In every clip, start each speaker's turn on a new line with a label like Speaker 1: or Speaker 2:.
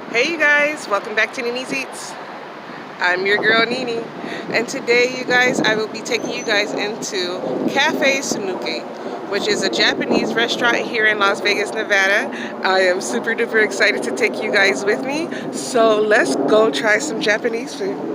Speaker 1: Hey you guys, welcome back to NenesEats. I'm your girl Nene, and today you guys, I will be taking you guys into Cafe Sanuki, which is a Japanese restaurant here in Las Vegas, Nevada. I am super duper excited to take you guys with me, so let's go try some Japanese food.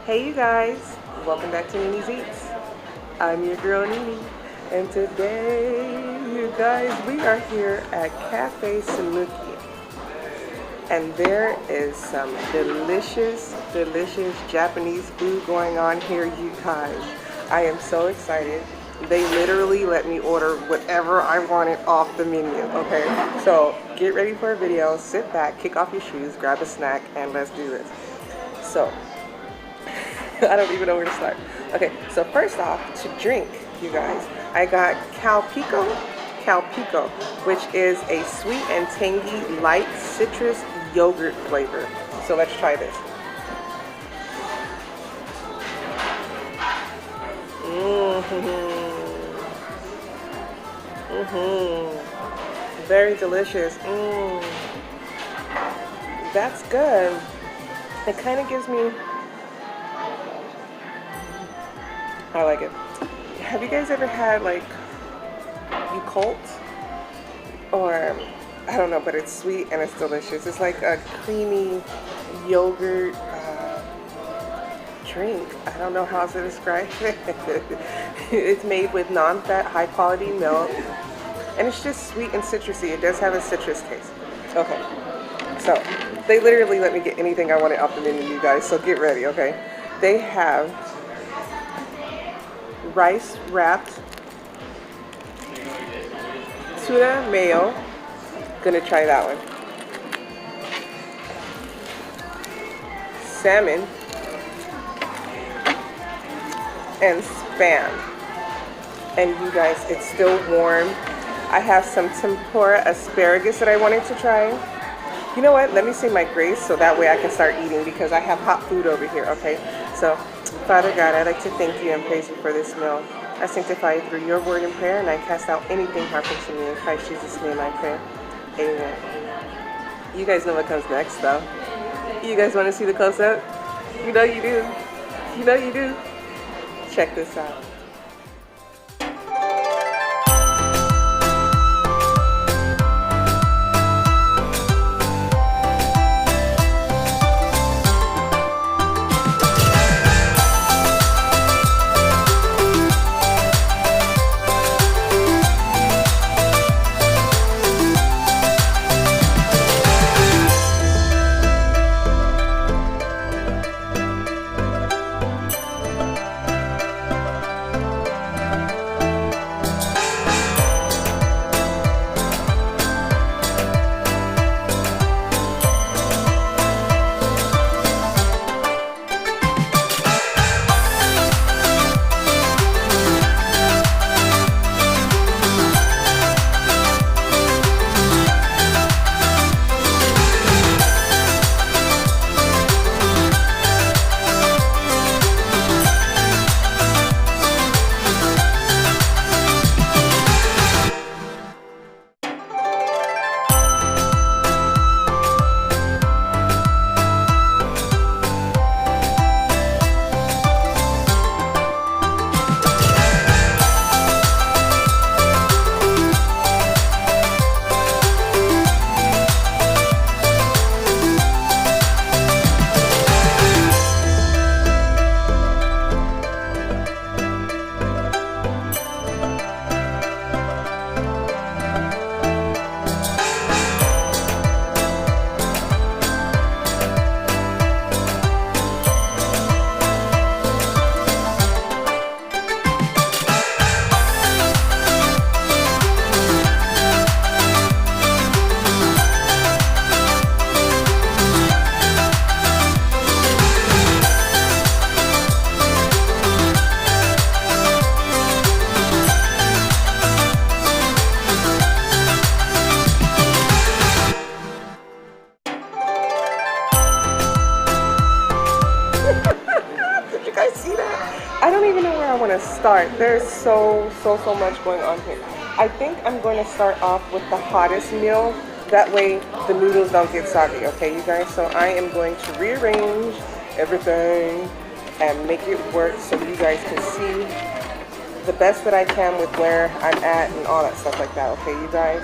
Speaker 1: Hey you guys, welcome back to NenesEats. I'm your girl Nene, and today, you guys, we are here at Cafe Sanuki, and there is some delicious Japanese food going on here, you guys. I am so excited. They literally let me order whatever I wanted off the menu, okay? So get ready for a video, sit back, kick off your shoes, grab a snack, and let's do this. So, I don't even know where to start. Okay, so first off, to drink, you guys, I got Calpico, which is a sweet and tangy light citrus yogurt flavor. So let's try this. Very delicious. That's good. It kind of gives me, I like it. Have you guys ever had like Yakult? Or, I don't know, but it's sweet and it's delicious. It's like a creamy yogurt drink. I don't know how else to describe it. It's made with non-fat, high-quality milk. And it's just sweet and citrusy. It does have a citrus taste. Okay. So, they literally let me get anything I wanted off the menu, you guys. So get ready, okay? They have rice wrapped tuna mayo. Gonna try that one. Salmon and spam. And you guys, it's still warm. I have some tempura asparagus that I wanted to try. You know what? Let me say my grace so that way I can start eating because I have hot food over here, okay? So, Father God, I'd like to thank you and praise you for this meal. I sanctify you through your word and prayer, and I cast out anything harmful to me. In Christ Jesus' name I pray. Amen. You guys know what comes next, though. You guys want to see the close-up? You know you do. You know you do. Check this out. start. There's so much going on here. I think I'm going to start off with the hottest meal. That way the noodles don't get soggy, okay, you guys? So I am going to rearrange everything and make it work so you guys can see the best that I can with where I'm at and all that stuff like that, okay, you guys?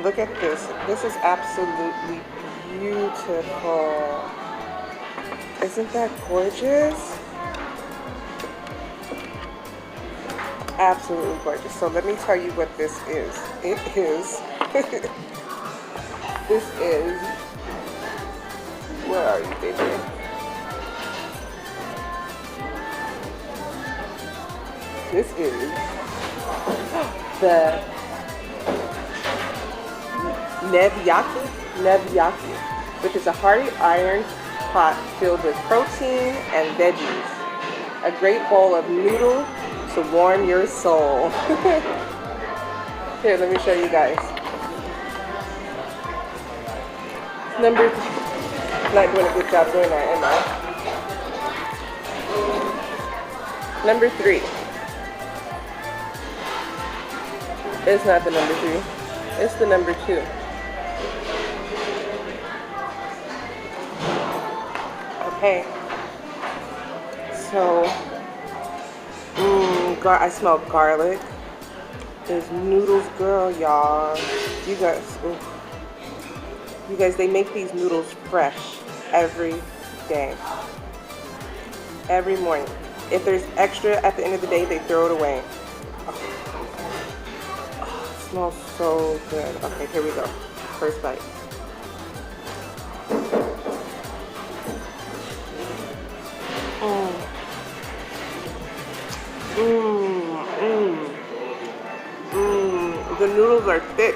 Speaker 1: Look at this. This is absolutely beautiful. Isn't that gorgeous? Absolutely gorgeous. So let me tell you what this is. It is, this is, where are you, baby? This is the Nene'S, which is a hearty iron pot filled with protein and veggies. A great bowl of noodle to warm your soul. Here, let me show you guys. Not doing a good job doing that, am I? Number 3. It's not the number 3. It's the number 2. Okay. So, I smell garlic. There's noodles, girl, y'all. You guys, they make these noodles fresh every day. Every morning. If there's extra at the end of the day, they throw it away. Oh, it smells so good. Okay, here we go. First bite. The noodles are thick.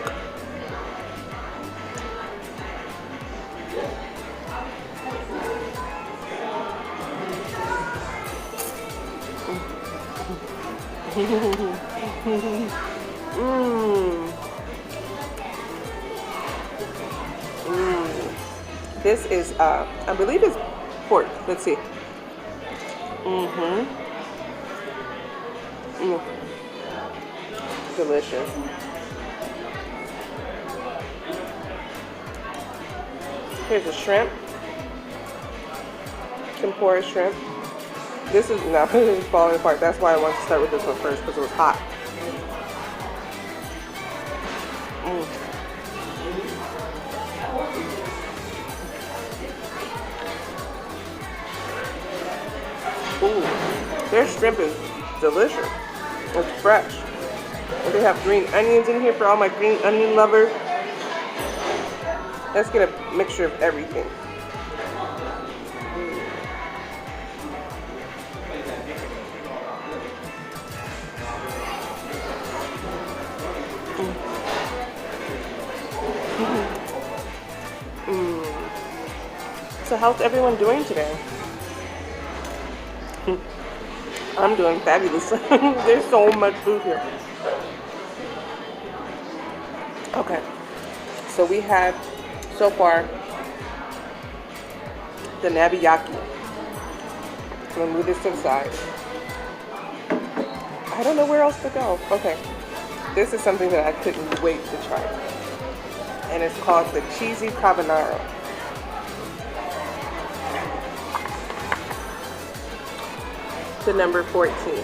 Speaker 1: This is, I believe it's pork. Let's see. Delicious. Here's a shrimp. Tempura shrimp. This is now it's falling apart. That's why I wanted to start with this one first, because it was hot. Ooh, their shrimp is delicious. It's fresh. And they have green onions in here for all my green onion lovers. Let's get a mixture of everything. So how's everyone doing today? I'm doing fabulous. There's so much food here. Okay, so we have so far the nabiyaki. I'm gonna move this to the side. I don't know where else to go. Okay, this is something that I couldn't wait to try, and it's called the cheesy carbonara. The number 14.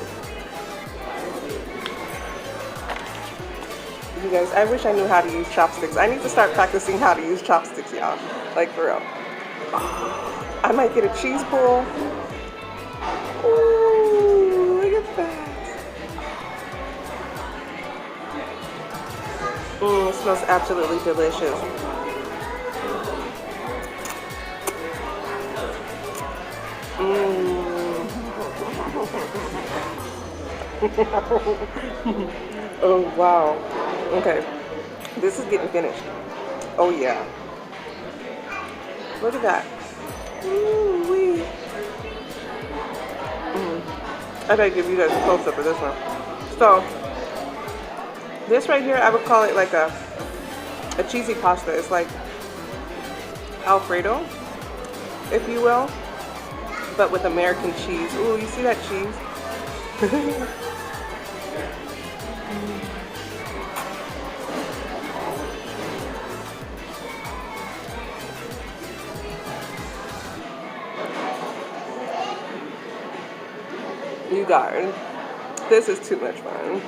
Speaker 1: You guys, I wish I knew how to use chopsticks. I need to start practicing how to use chopsticks, y'all. Like, for real. I might get a cheese pull. Ooh, look at that. It smells absolutely delicious. Oh, wow. Okay. This is getting finished. Oh, yeah. Look at that. Ooh-wee. I gotta give you guys a close-up of this one. So, this right here, I would call it like a cheesy pasta. It's like Alfredo, if you will. but with American cheese. Ooh, you see that cheese? You guys, this is too much fun.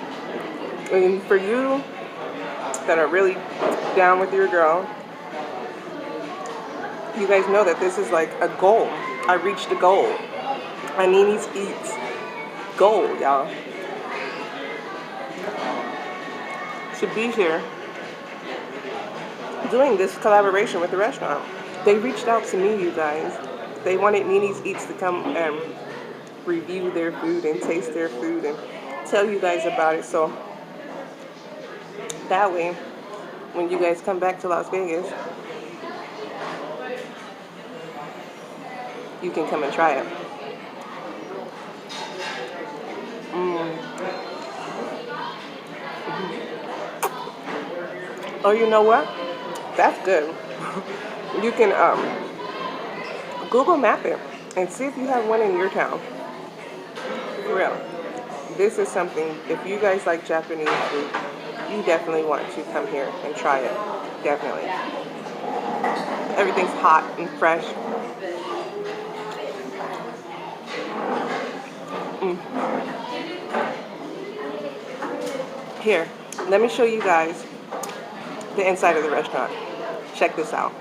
Speaker 1: And for you that are really down with your girl, you guys know that this is like a goal. I reached a goal. My NenesEats goal, y'all. Should be here doing this collaboration with the restaurant. They reached out to me, you guys. They wanted NenesEats to come and review their food and taste their food and tell you guys about it. So that way, when you guys come back to Las Vegas, you can come and try it. Oh, you know what? That's good. You can Google map it and see if you have one in your town. For real. This is something, if you guys like Japanese food, you definitely want to come here and try it. Definitely. Everything's hot and fresh. Here, let me show you guys the inside of the restaurant. Check this out.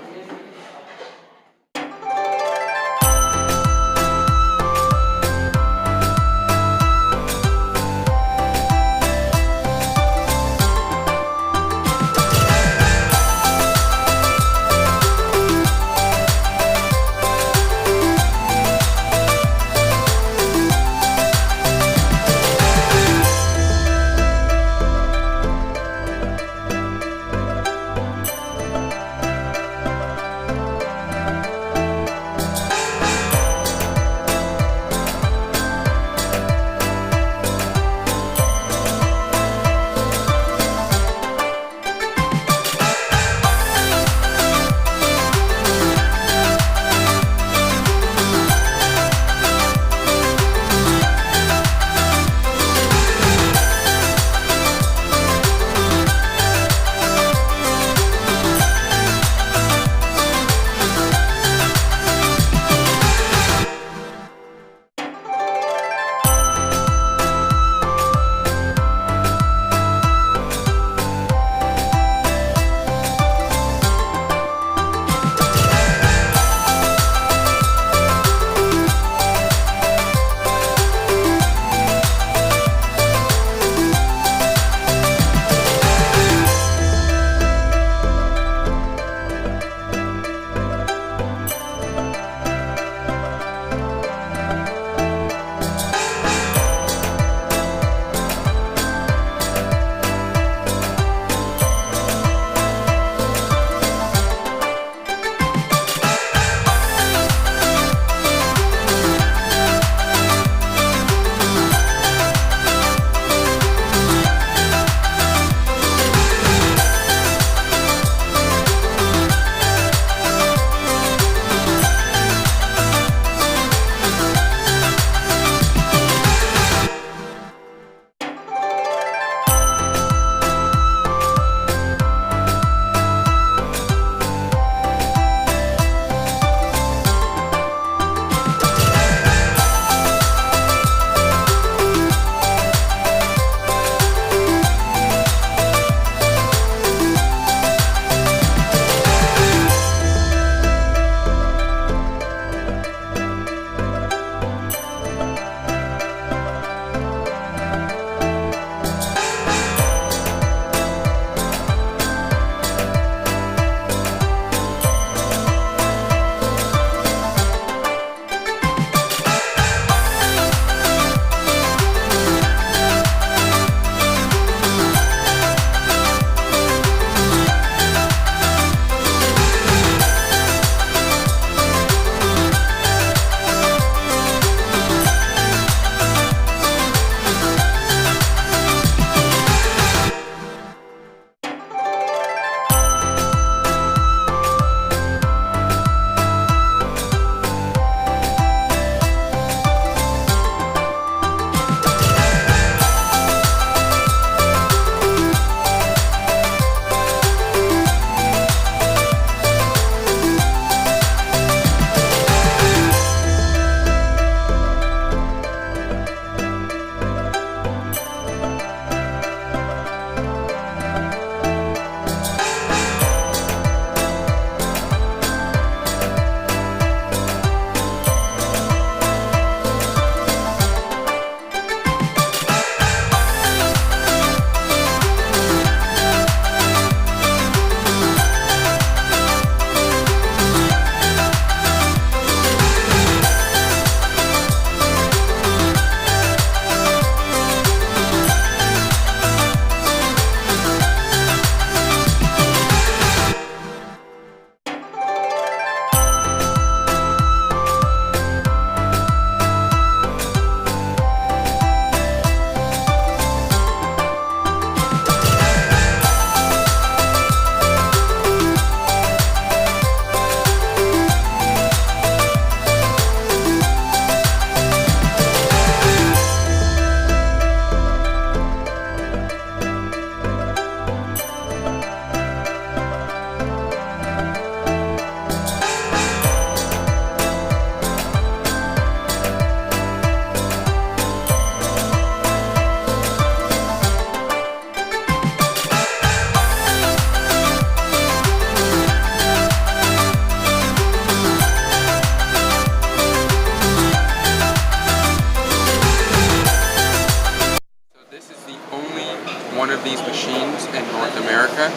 Speaker 2: America.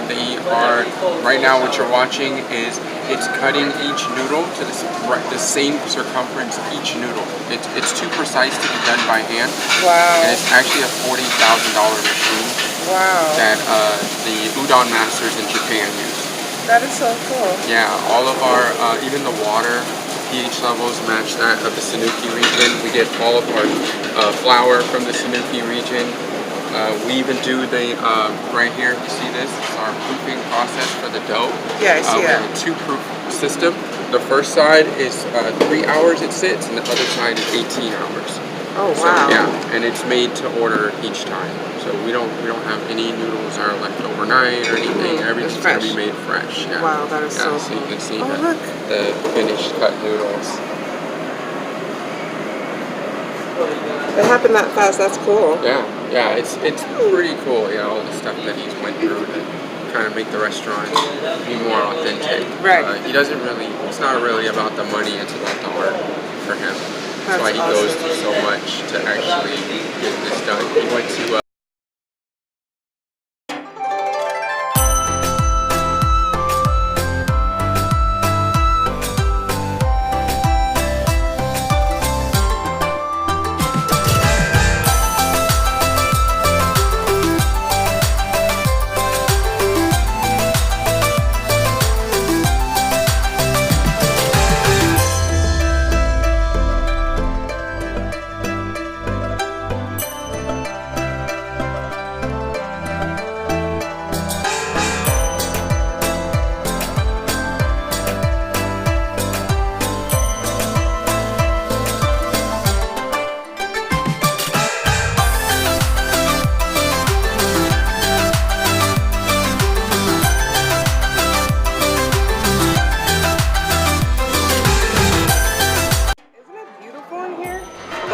Speaker 2: They are, right now what you're watching is it's cutting each noodle to the same circumference each noodle. It's too precise to be done by hand.
Speaker 1: Wow.
Speaker 2: And it's actually a $40,000 machine.
Speaker 1: Wow.
Speaker 2: That the udon masters in Japan use.
Speaker 1: That is so cool.
Speaker 2: Yeah, all of our, even the water pH levels match that of the Sanuki region. We get all of our flour from the Sanuki region. We even do the, right here, you see this? It's our proofing process for the dough.
Speaker 1: Yeah, I see
Speaker 2: we have a 2-proof system. The first side is 3 hours it sits, and the other side is 18 hours.
Speaker 1: Oh,
Speaker 2: so,
Speaker 1: wow.
Speaker 2: Yeah, and it's made to order each time. So we don't have any noodles that are left overnight or anything. Everything's gonna be made fresh. Yeah.
Speaker 1: Wow, that is so
Speaker 2: so
Speaker 1: cool.
Speaker 2: you can see
Speaker 1: look.
Speaker 2: the finished cut noodles.
Speaker 1: It happened that fast. That's cool.
Speaker 2: Yeah, it's pretty cool. Yeah, all the stuff that he's went through to kind of make the restaurant be more authentic.
Speaker 1: Right.
Speaker 2: He doesn't really. It's not really about the money. It's about the art for him. That's why he goes through so much to actually get this done. He went to.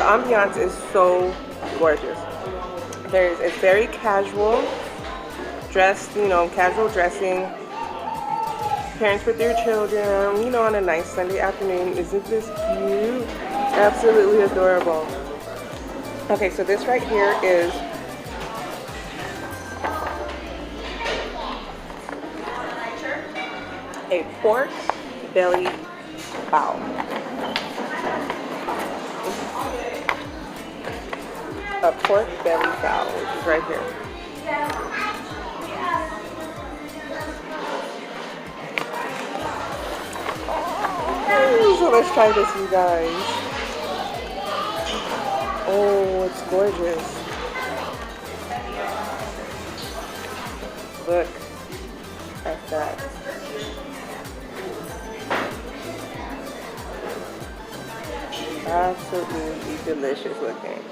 Speaker 1: Ambiance is so gorgeous. It's very casual, dressed, casual dressing. Parents with their children, on a nice Sunday afternoon. Isn't this cute? Absolutely adorable. Okay, so this right here is a pork belly bao. A pork belly bao, which is right here. So let's try this, you guys. Oh, it's gorgeous. Look at that. Absolutely delicious looking.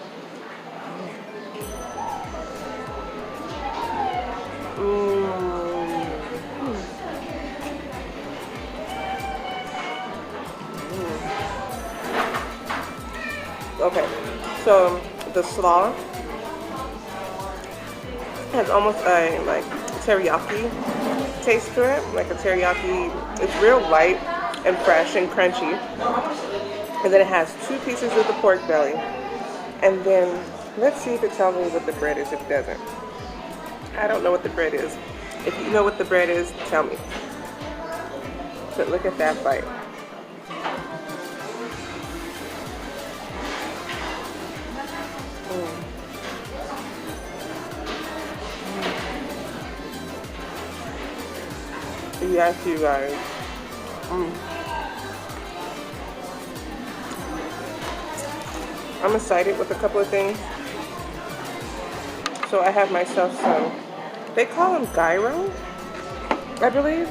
Speaker 1: Okay, so the slaw has almost a like teriyaki taste to it, like a teriyaki. It's real light and fresh and crunchy. And then it has 2 pieces of the pork belly. And then let's see if it tells me what the bread is. If it doesn't, I don't know what the bread is. If you know what the bread is, tell me. But look at that bite. Yes, you guys. I'm excited with a couple of things. So I have myself some, they call them gyro, I believe.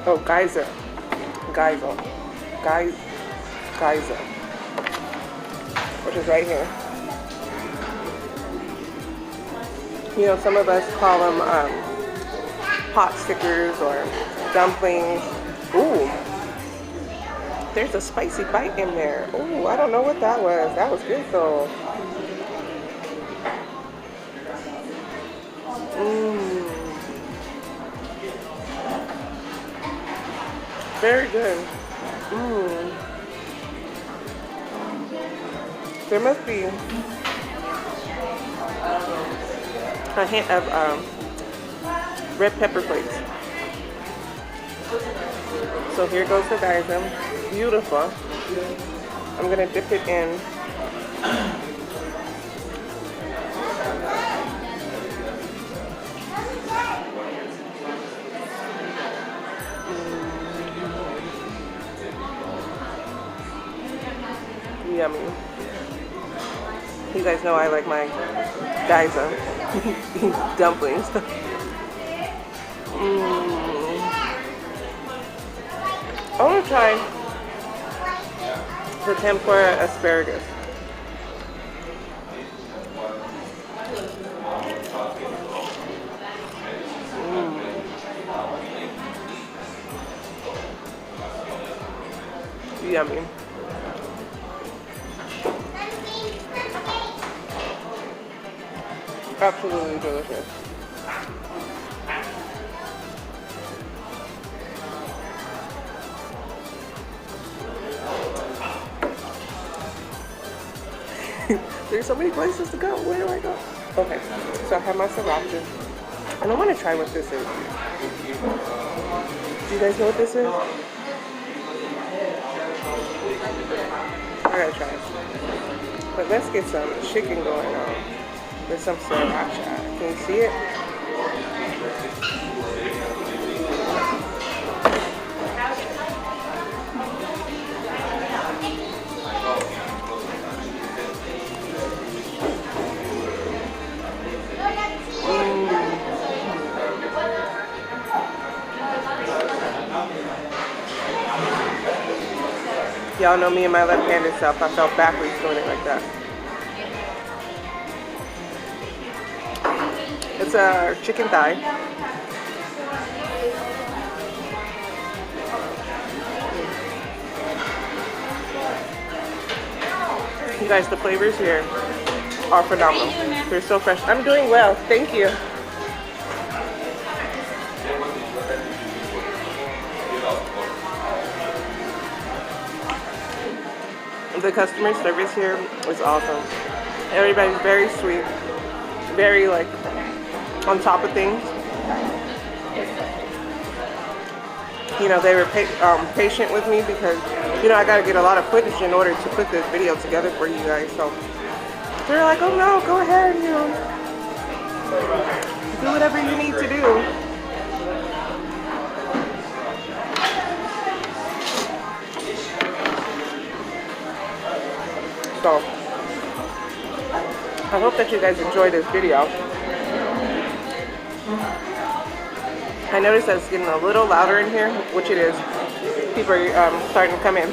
Speaker 1: Oh, geyser. Geyser. Which is right here. Some of us call them pot stickers or dumplings. Ooh, there's a spicy bite in there. Ooh, I don't know what that was. That was good though. Very good. There must be a hint of red pepper flakes. So here goes the geyser. Beautiful. I'm gonna dip it in. Yummy. You guys know I like my geyser dumplings. I want to try the tempura asparagus. Yummy. Absolutely delicious. There's so many places to go. Where do I go? Okay, so I have my sriracha. And I want to try what this is. Do you guys know what this is? I gotta try it. But let's get some chicken going on with some sriracha. Can you see it? Y'all know me and my left-handed self. I felt backwards doing it like that. It's a chicken thigh. You guys, the flavors here are phenomenal. They're so fresh. I'm doing well. Thank you. The customer service here is awesome. Everybody's very sweet, very like on top of things. You know, they were patient with me because, you know, I got to get a lot of footage in order to put this video together for you guys. So they're like, oh no, go ahead, you know, do whatever you need to do. So, I hope that you guys enjoy this video. I noticed that it's getting a little louder in here, which it is. People are starting to come in.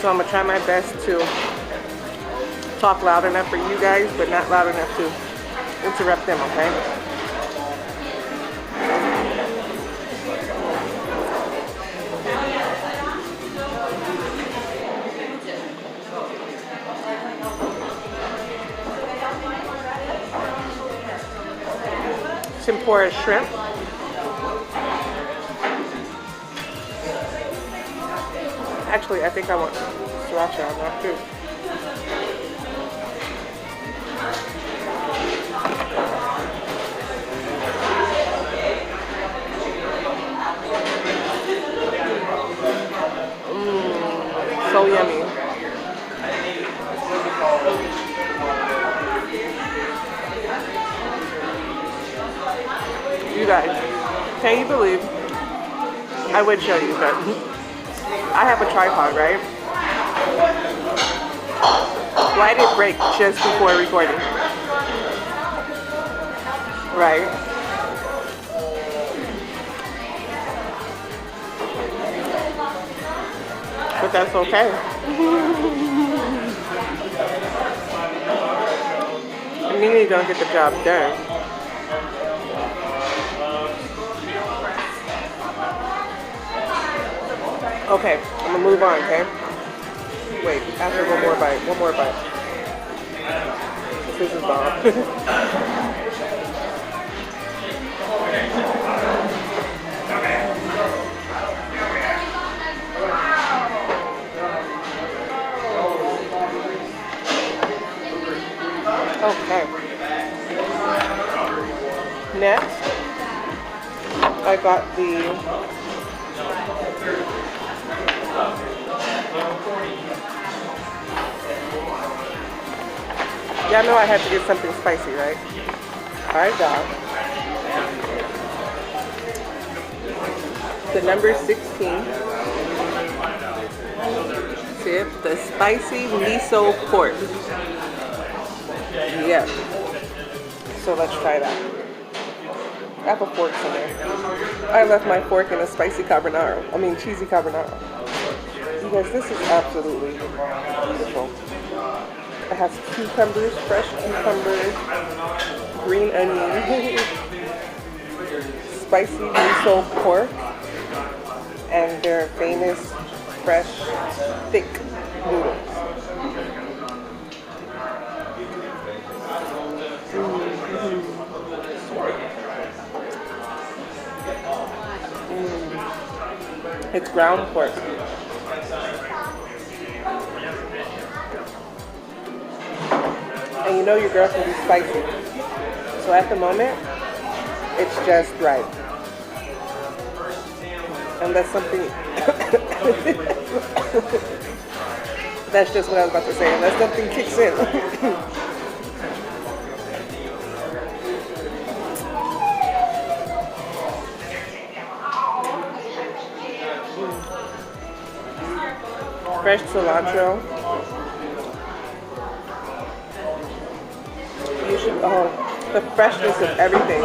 Speaker 1: So I'm going to try my best to talk loud enough for you guys, but not loud enough to interrupt them, okay? Tempura shrimp. Actually, I think I want sriracha on that too. So yummy. You guys, can you believe? I would show you, but I have a tripod, right? Why did it break just before recording? Right? But that's okay. Nene gonna get the job done. Okay, I'm gonna move on, okay? Wait, after one more bite. This is bomb. Okay. Next, I got the y'all know I had to get something spicy, right? I got the number 16 tip, the spicy miso pork. Yeah. So let's try that. I have a fork somewhere. I left my fork in a spicy carbonara. I mean cheesy carbonara. You guys, this is absolutely beautiful. It has cucumbers, fresh cucumbers, green onion, spicy miso pork, and their famous fresh, thick noodles. It's ground pork. And you know your girl can be spicy. So at the moment, it's just right. Unless something... That's just what I was about to say. Unless something kicks in. Fresh cilantro. You should, oh, the freshness of everything.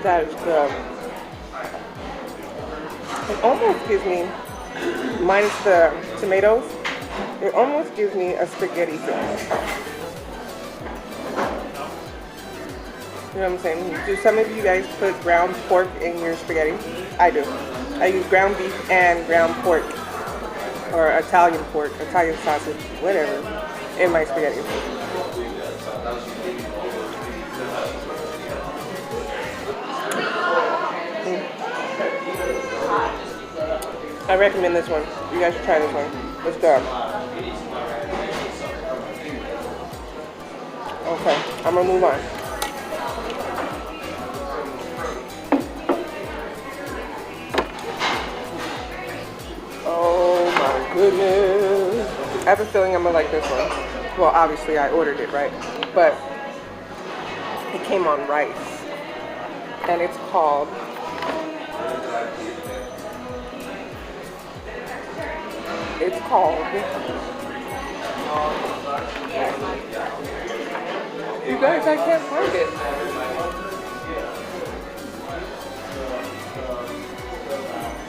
Speaker 1: That is good. It almost gives me, minus the tomatoes, it almost gives me a spaghetti feeling. You know what I'm saying? Do some of you guys put ground pork in your spaghetti? I do. I use ground beef and ground pork, or Italian pork, Italian sausage, whatever, in my spaghetti. I recommend this one. You guys should try this one. Let's go. Okay, I'm gonna move on. Oh my goodness. I have a feeling I'm gonna like this one. Well, obviously I ordered it, right? But it came on rice. And it's called you guys, I can't find it.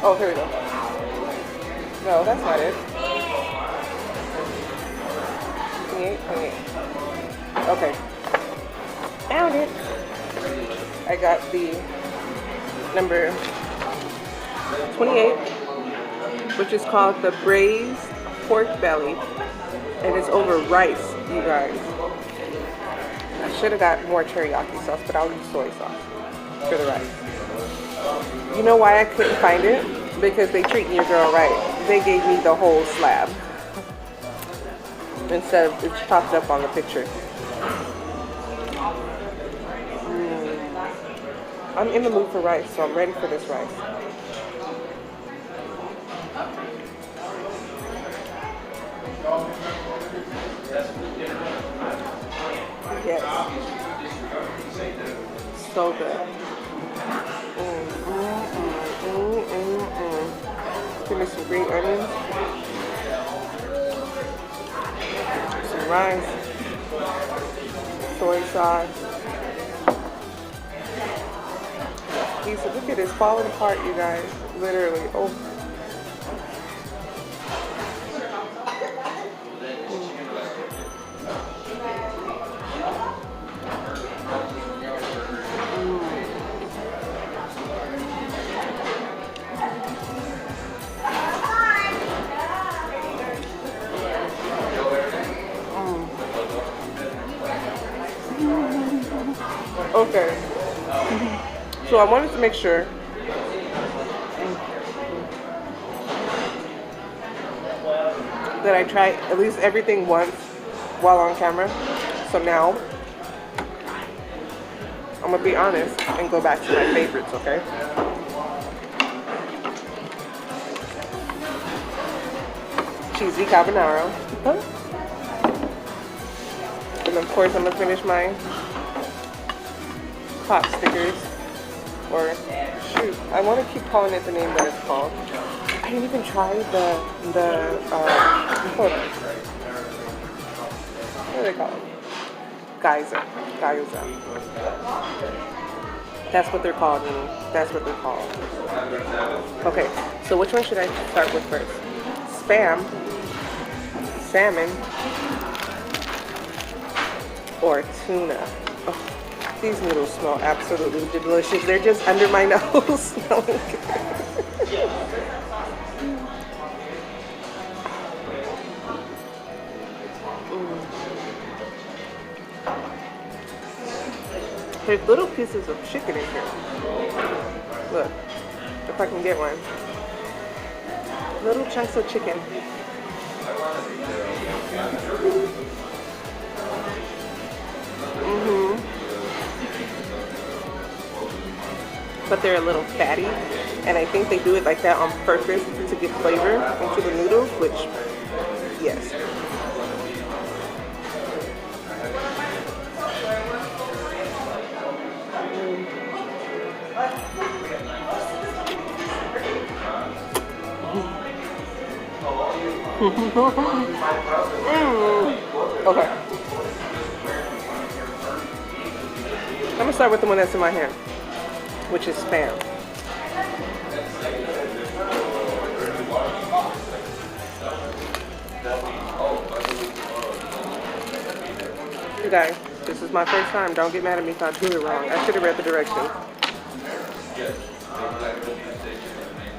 Speaker 1: Oh, here we go. No, that's not it. 28. Okay. Found it. I got the number 28, which is called the braised pork belly, and it's over rice, you guys. I should have got more teriyaki sauce, but I'll use soy sauce for the rice. You know why I couldn't find it? Because they treat your girl right. They gave me the whole slab instead of it's chopped up on the picture. I'm in the mood for rice, so I'm ready for this rice. Yes. So good. Give me some green onions. Some rice. Soy sauce. Look at this falling apart, you guys. Literally. Oh. Okay. So I wanted to make sure that I try at least everything once while on camera. So now I'm gonna be honest and go back to my favorites, okay? Cheesy carbonara. And of course I'm gonna finish my pot stickers. Or shoot, I want to keep calling it the name that it's called. I didn't even try hold on. What do they call it? Geyser. That's what they're called, Nene. That's what they're called. Okay, so which one should I start with first? Spam, salmon, or tuna? Oh, these noodles smell absolutely delicious. They're just under my nose smelling good. There's little pieces of chicken in here. Look, if I can get one. Little chunks of chicken. But they're a little fatty, and I think they do it like that on purpose to get flavor into the noodles, which, yes. Okay. I'm gonna start with the one that's in my hand, which is Spam. You guys, this is my first time. Don't get mad at me if I do it wrong. I should have read the directions.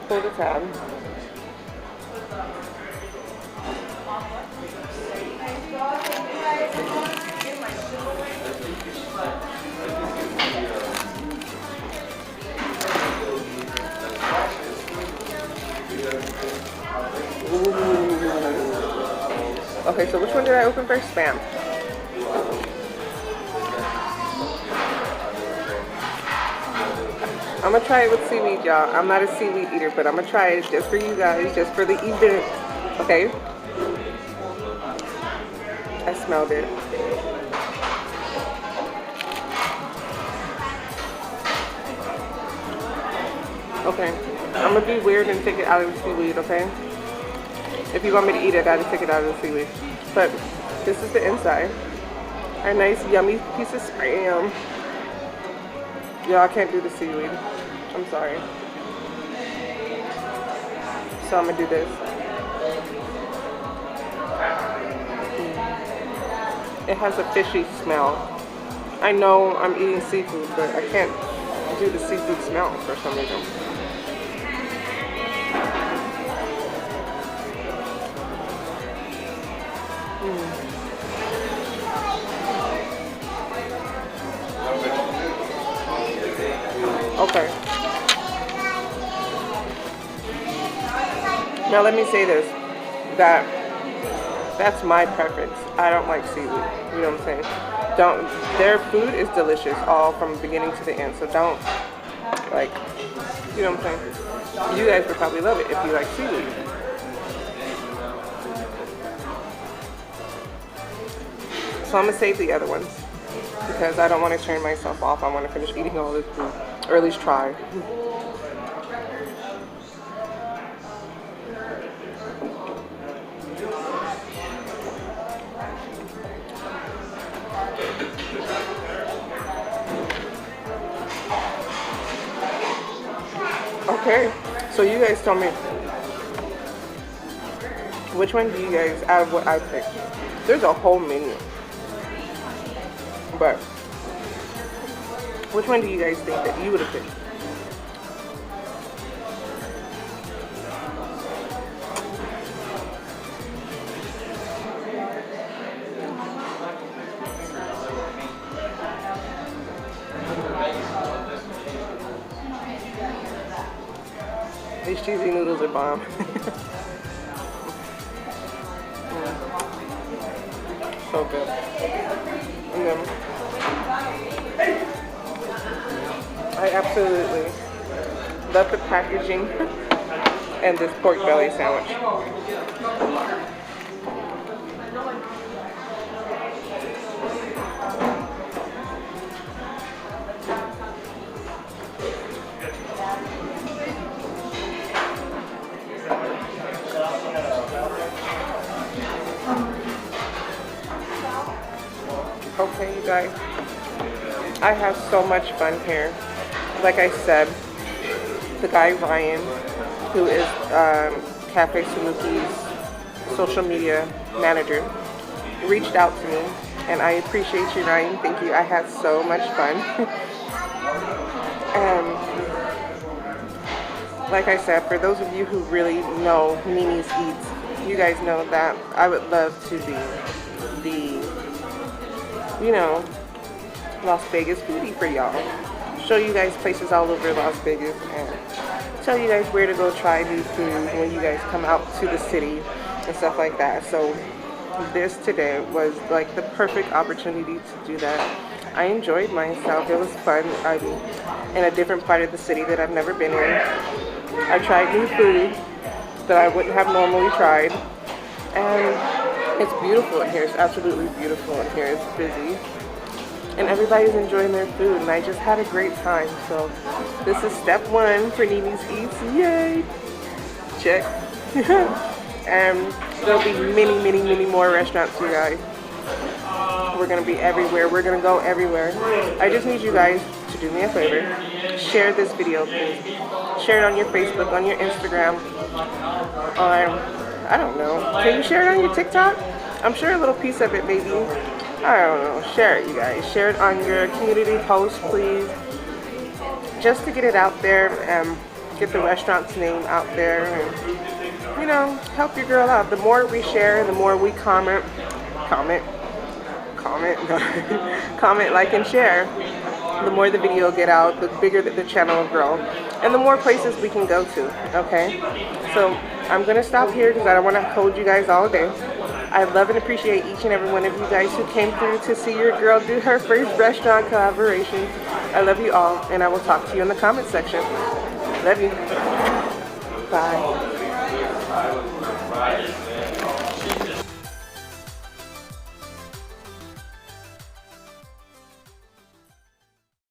Speaker 1: Pull the tab. Okay, so which one did I open first? Spam. I'm gonna try it with seaweed, y'all. I'm not a seaweed eater, but I'm gonna try it just for you guys, just for the event. Okay? I smelled it. Okay. I'm gonna be weird and take it out of the seaweed, okay? If you want me to eat it, I gotta take it out of the seaweed. But this is the inside. A nice, yummy piece of spam. Y'all, I can't do the seaweed. I'm sorry. So I'm gonna do this. It has a fishy smell. I know I'm eating seafood, but I can't do the seafood smell for some reason. Okay. Now let me say this, that's my preference. I don't like seaweed. You know what I'm saying? Their food is delicious all from beginning to the end. So don't, like, you know what I'm saying? You guys would probably love it if you like seaweed. So I'm gonna save the other ones because I don't want to turn myself off. I want to finish eating all this food, or at least try. Okay, so you guys tell me, which one do you guys, out of what I picked? There's a whole menu. But which one do you guys think that you would have picked? These cheesy noodles are bomb. So good. And then I absolutely love the packaging and this pork belly sandwich. Okay, you guys, I have so much fun here. Like I said, the guy Ryan, who is Cafe Sanuki's social media manager, reached out to me, and I appreciate you, Ryan. Thank you. I had so much fun. And like I said, for those of you who really know NenesEats, you guys know that I would love to be the, you know, Las Vegas foodie for y'all. Show you guys places all over Las Vegas and tell you guys where to go try new food when you guys come out to the city and stuff like that. So this today was like the perfect opportunity to do that. I enjoyed myself. It was fun. I'm in a different part of the city that I've never been in. I tried new food that I wouldn't have normally tried. And it's beautiful in here. It's absolutely beautiful in here. It's busy. And everybody's enjoying their food, and I just had a great time. So this is step one for NenesEats. Yay! Check. And there'll be many more restaurants, you guys. We're gonna be everywhere. We're gonna go everywhere. I just need you guys to do me a favor. Share this video, please. Share it on your Facebook, on your Instagram, on, I don't know. Can you share it on your TikTok? I'm sure a little piece of it, maybe. I don't know. Share it, you guys. Share it on your community post, please. Just to get it out there and get the restaurant's name out there and, you know, help your girl out. The more we share, the more we comment, like, and share, the more the video will get out, the bigger the channel will grow, and the more places we can go to, okay? So I'm going to stop here because I don't want to hold you guys all day. I love and appreciate each and every one of you guys who came through to see your girl do her first restaurant collaboration. I love you all, and I will talk to you in the comment section. Love you. Bye.